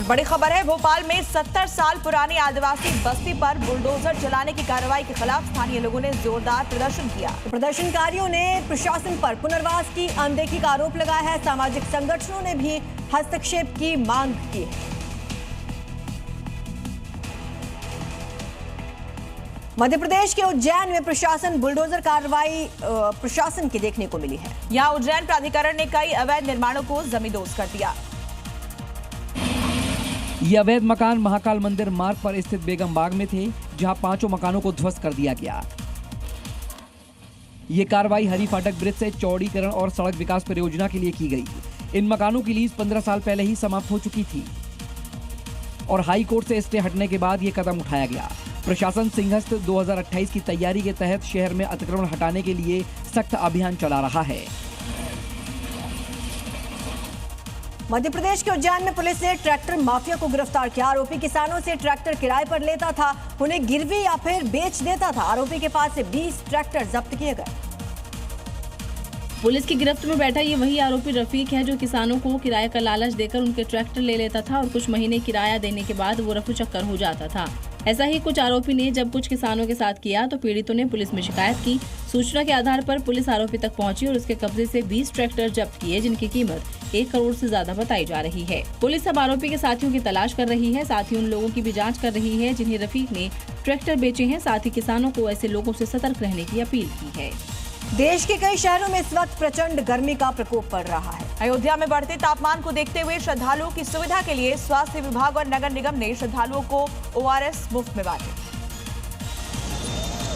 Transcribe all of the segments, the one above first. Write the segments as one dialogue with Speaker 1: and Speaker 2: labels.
Speaker 1: बड़ी खबर है, भोपाल में 70 साल पुरानी आदिवासी बस्ती पर बुलडोजर चलाने की कार्रवाई के खिलाफ स्थानीय लोगों ने जोरदार प्रदर्शन किया।
Speaker 2: प्रदर्शनकारियों ने प्रशासन पर पुनर्वास की अनदेखी का आरोप लगाया है। सामाजिक संगठनों ने भी हस्तक्षेप की मांग की है। मध्य प्रदेश के उज्जैन में प्रशासन बुलडोजर कार्रवाई प्रशासन की देखने को मिली है।
Speaker 1: यहाँ उज्जैन प्राधिकरण ने कई अवैध निर्माणों को जमींदोज कर दिया।
Speaker 3: ये अवैध मकान महाकाल मंदिर मार्ग पर स्थित बेगम बाग में थे, जहां 5 मकानों को ध्वस्त कर दिया गया। ये कार्रवाई हरी फाटक ब्रिज से चौड़ीकरण और सड़क विकास परियोजना के लिए की गई। इन मकानों की लीज 15 साल पहले ही समाप्त हो चुकी थी और हाई कोर्ट से स्टे हटने के बाद ये कदम उठाया गया। प्रशासन सिंहस्थ 2028 की तैयारी के तहत शहर में अतिक्रमण हटाने के लिए सख्त अभियान चला रहा है।
Speaker 2: मध्य प्रदेश के उज्जैन में पुलिस ने ट्रैक्टर माफिया को गिरफ्तार किया। आरोपी किसानों से ट्रैक्टर किराए पर लेता था, उन्हें गिरवी या फिर बेच देता था। आरोपी के पास से 20 ट्रैक्टर जब्त किए गए।
Speaker 4: पुलिस की गिरफ्त में बैठा ये वही आरोपी रफीक है, जो किसानों को किराए का लालच देकर उनके ट्रैक्टर ले लेता था और कुछ महीने किराया देने के बाद वो रफू चक्कर हो जाता था। ऐसा ही कुछ आरोपी ने जब कुछ किसानों के साथ किया तो पीड़ितों ने पुलिस में शिकायत की। सूचना के आधार पर पुलिस आरोपी तक पहुंची और उसके कब्जे से 20 ट्रैक्टर जब्त किए, जिनकी कीमत 1 करोड़ से ज्यादा बताई जा रही है। पुलिस अब आरोपी के साथियों की तलाश कर रही है। साथ ही उन लोगों की भी जांच कर रही है जिन्हें रफीक ने ट्रैक्टर बेचे हैं। साथ ही किसानों को ऐसे लोगों से सतर्क रहने की अपील की है।
Speaker 2: देश के कई शहरों में इस वक्त प्रचंड गर्मी का प्रकोप पड़ रहा है।
Speaker 1: अयोध्या में बढ़ते तापमान को देखते हुए श्रद्धालुओं की सुविधा के लिए स्वास्थ्य विभाग और नगर निगम ने श्रद्धालुओं को ORS मुफ्त में बांटे।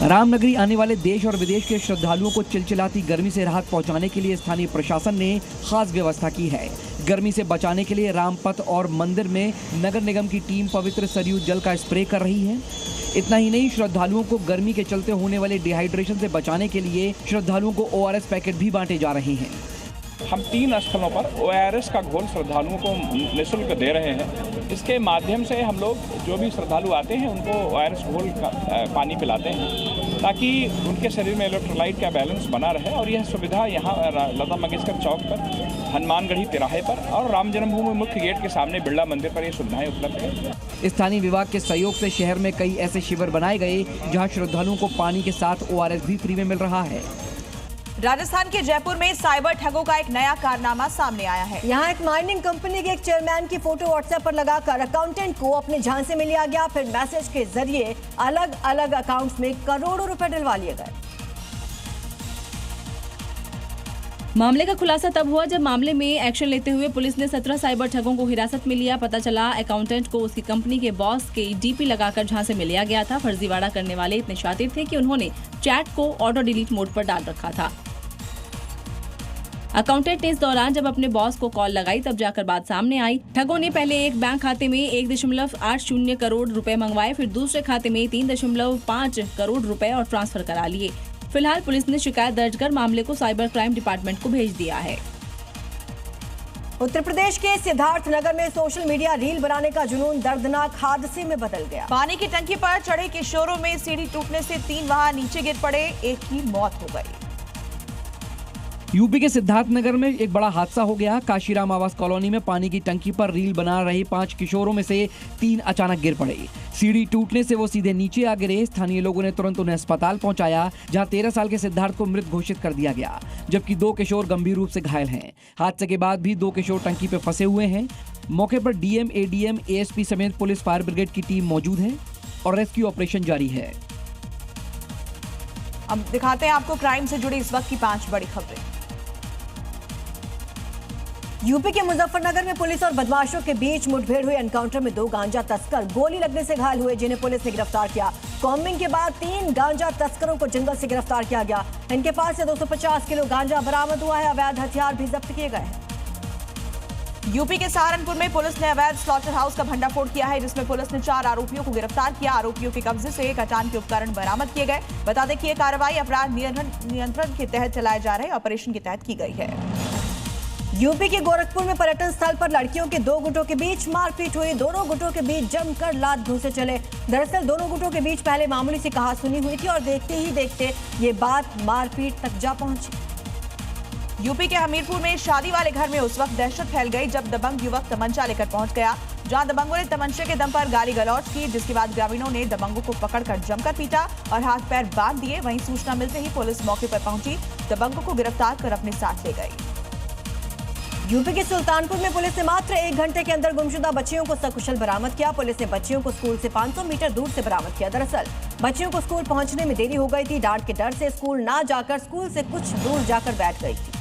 Speaker 3: रामनगरी आने वाले देश और विदेश के श्रद्धालुओं को चिलचिलाती गर्मी से राहत पहुंचाने के लिए स्थानीय प्रशासन ने खास व्यवस्था की है। गर्मी से बचाने के लिए रामपथ और मंदिर में नगर निगम की टीम पवित्र सरयू जल का स्प्रे कर रही है। इतना ही नहीं, श्रद्धालुओं को गर्मी के चलते होने वाले डिहाइड्रेशन से बचाने के लिए श्रद्धालुओं को ORS पैकेट भी बांटे जा रहे हैं।
Speaker 5: हम 3 स्थलों पर ORS का घोल श्रद्धालुओं को निःशुल्क दे रहे हैं। इसके माध्यम से हम लोग जो भी श्रद्धालु आते हैं उनको ORS घोल का पानी पिलाते हैं, ताकि उनके शरीर में इलेक्ट्रोलाइट का बैलेंस बना रहे। और यह सुविधा यहाँ लता मंगेशकर चौक पर, हनुमानगढ़ी तिराहे पर और राम जन्मभूमि मुख्य गेट के सामने बिरला मंदिर पर ये सुविधाएं उपलब्ध है।
Speaker 3: स्थानीय विभाग के सहयोग से शहर में कई ऐसे शिविर बनाए गए जहाँ श्रद्धालुओं को पानी के साथ ORS भी फ्री में मिल रहा है।
Speaker 1: राजस्थान के जयपुर में साइबर ठगों का एक नया कारनामा सामने आया है।
Speaker 2: यहाँ एक माइनिंग कंपनी के एक चेयरमैन की फोटो WhatsApp पर लगाकर अकाउंटेंट को अपने झांसे में लिया गया। फिर मैसेज के जरिए अलग अलग अकाउंट्स में करोड़ों रुपए डलवा लिए गए।
Speaker 4: मामले का खुलासा तब हुआ जब मामले में एक्शन लेते हुए पुलिस ने 17 साइबर ठगों को हिरासत में लिया। पता चला अकाउंटेंट को उसकी कंपनी के बॉस के DP लगाकर झांसे में लिया गया था। फर्जीवाड़ा करने वाले इतने शातिर थे कि उन्होंने चैट को ऑटो डिलीट मोड पर डाल रखा था। अकाउंटेंट ने इस दौरान जब अपने बॉस को कॉल लगाई तब जाकर बात सामने आई। ठगों ने पहले एक बैंक खाते में 1.80 करोड़ रुपए मंगवाए, फिर दूसरे खाते में 3.5 करोड़ रुपए और ट्रांसफर करा लिए। फिलहाल पुलिस ने शिकायत दर्ज कर मामले को साइबर क्राइम डिपार्टमेंट को भेज दिया है।
Speaker 2: उत्तर प्रदेश के सिद्धार्थनगर में सोशल मीडिया रील बनाने का जुनून दर्दनाक हादसे में बदल गया।
Speaker 1: पानी की टंकी पर चढ़े किशोरों में सीढ़ी टूटने से 3 वहां नीचे गिर पड़े, एक की मौत हो गई।
Speaker 3: यूपी के सिद्धार्थनगर में एक बड़ा हादसा हो गया। काशीराम आवास कॉलोनी में पानी की टंकी पर रील बना रहे 5 किशोरों में से 3 अचानक गिर पड़े। सीढ़ी टूटने से वो सीधे नीचे आ गिरे। स्थानीय लोगों ने तुरंत उन्हें अस्पताल पहुंचाया, जहां 13 साल के सिद्धार्थ को मृत घोषित कर दिया गया, जबकि 2 किशोर गंभीर रूप से घायल हैं। हादसे के बाद भी 2 किशोर टंकी पे फंसे हुए हैं। मौके पर DM, ADM, ASP समेत पुलिस फायर ब्रिगेड की टीम मौजूद है और रेस्क्यू ऑपरेशन जारी है।
Speaker 1: अब दिखाते हैं आपको क्राइम से जुड़ी इस वक्त की 5 बड़ी खबरें।
Speaker 2: यूपी के मुजफ्फरनगर में पुलिस और बदमाशों के बीच मुठभेड़ हुई। एनकाउंटर में 2 गांजा तस्कर गोली लगने से घायल हुए, जिन्हें पुलिस ने गिरफ्तार किया। कॉम्बिंग के बाद 3 गांजा तस्करों को जंगल से गिरफ्तार किया गया। इनके पास से 250 किलो गांजा बरामद हुआ है। अवैध हथियार भी जब्त किए गए हैं।
Speaker 1: यूपी के सहारनपुर में पुलिस ने अवैध स्लॉटर हाउस का भंडाफोड़ किया है, जिसमें पुलिस ने 4 आरोपियों को गिरफ्तार किया। आरोपियों के कब्जे से कटान के उपकरण बरामद किए गए। बता दें कि यह कार्रवाई अपराध नियंत्रण के तहत चलाए जा रहे ऑपरेशन के तहत की गई है।
Speaker 2: यूपी के गोरखपुर में पर्यटन स्थल पर लड़कियों के 2 गुटों के बीच मारपीट हुई। दोनों गुटों के बीच जमकर लात घूंसे चले। दरअसल दोनों गुटों के बीच पहले मामूली सी कहासुनी हुई थी और देखते ही देखते ये बात मारपीट तक जा पहुंची।
Speaker 1: यूपी के हमीरपुर में शादी वाले घर में उस वक्त दहशत फैल गई जब दबंग युवक तमंचा लेकर पहुंच गया। जहां दबंगों ने तमंचे के दम पर गाली गलौज की, जिसके बाद ग्रामीणों ने दबंगों को पकड़कर जमकर पीटा और हाथ पैर बांध दिए। वहीं सूचना मिलते ही पुलिस मौके पर पहुंची, दबंगों को गिरफ्तार कर अपने साथ ले गई।
Speaker 2: यूपी के सुल्तानपुर में पुलिस ने मात्र 1 घंटे के अंदर गुमशुदा बच्चियों को सकुशल बरामद किया। पुलिस ने बच्चियों को स्कूल से 500 मीटर दूर से बरामद किया। दरअसल बच्चियों को स्कूल पहुंचने में देरी हो गई थी। डांट के डर से स्कूल ना जाकर स्कूल से कुछ दूर जाकर बैठ गई थी।